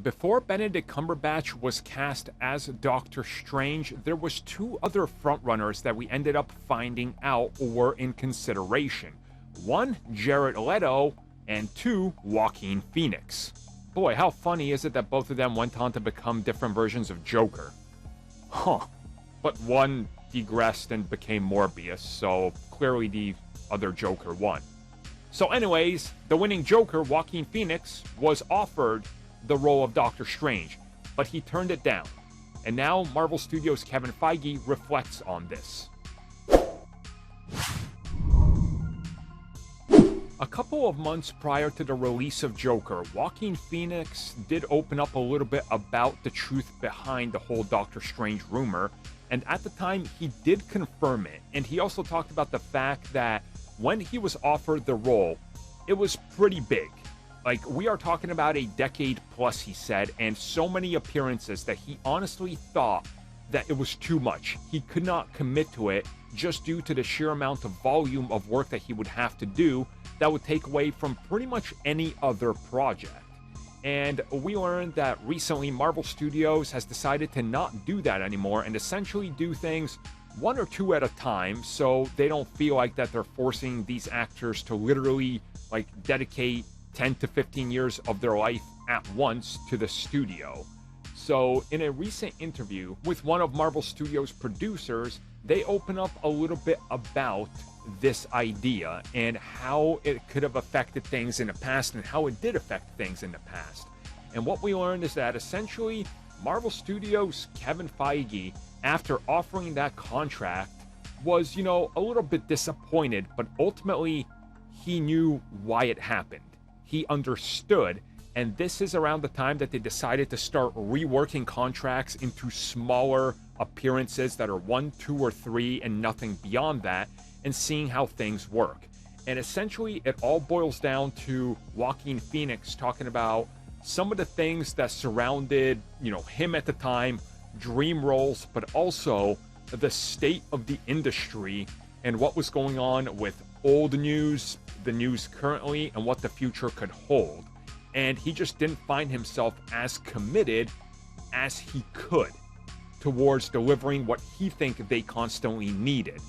Before Benedict Cumberbatch was cast as Doctor Strange, there was two other frontrunners that we ended up finding out were in consideration. One, Jared Leto, and two, Joaquin Phoenix. Boy, how funny is it that both of them went on to become different versions of Joker? Huh. But one digressed and became Morbius, so clearly the other Joker won. So anyways, the winning Joker, Joaquin Phoenix, was offered the role of Doctor Strange, but he turned it down. And now Marvel Studios' Kevin Feige reflects on this. A couple of months prior to the release of Joker, Joaquin Phoenix did open up a little bit about the truth behind the whole Doctor Strange rumor, and at the time he did confirm it, and he also talked about the fact that when he was offered the role, it was pretty big. Like, we are talking about a decade plus, he said, and so many appearances that he honestly thought that it was too much. He could not commit to it just due to the sheer amount of volume of work that he would have to do that would take away from pretty much any other project. And we learned that recently Marvel Studios has decided to not do that anymore and essentially do things one or two at a time, so they don't feel like that they're forcing these actors to literally like dedicate 10 to 15 years of their life at once to the studio. So in a recent interview with one of Marvel Studios' producers, they open up a little bit about this idea and how it could have affected things in the past and how it did affect things in the past. And what we learned is that essentially Marvel Studios' Kevin Feige, after offering that contract, was, a little bit disappointed, but ultimately he knew why it happened. He understood, and this is around the time that they decided to start reworking contracts into smaller appearances that are 1, 2, or 3 and nothing beyond that, and seeing how things work. And essentially it all boils down to Joaquin Phoenix talking about some of the things that surrounded, him at the time, dream roles, but also the state of the industry and what was going on with old news, the news currently, and what the future could hold. And he just didn't find himself as committed as he could towards delivering what he think they constantly needed.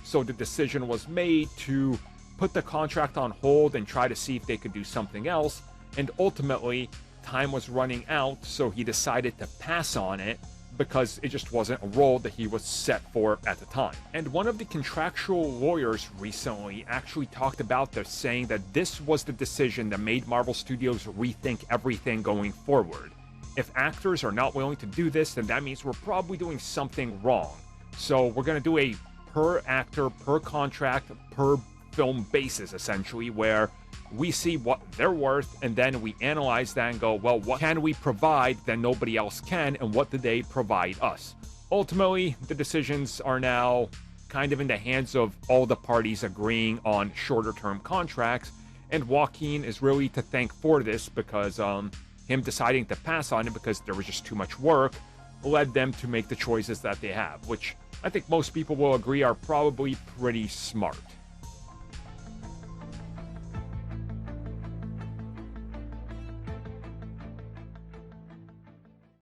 So the decision was made to put the contract on hold and try to see if they could do something else, and ultimately time was running out, so he decided to pass on it because it just wasn't a role that he was set for at the time. And one of the contractual lawyers recently actually talked about this, saying that this was the decision that made Marvel Studios rethink everything going forward. If actors are not willing to do this, then that means we're probably doing something wrong. So we're going to do a per actor, per contract, per film basis, essentially, where we see what they're worth, and then we analyze that and go, well, what can we provide that nobody else can, and what do they provide us? Ultimately, the decisions are now kind of in the hands of all the parties agreeing on shorter-term contracts, and Joaquin is really to thank for this because him deciding to pass on it because there was just too much work led them to make the choices that they have, which I think most people will agree are probably pretty smart.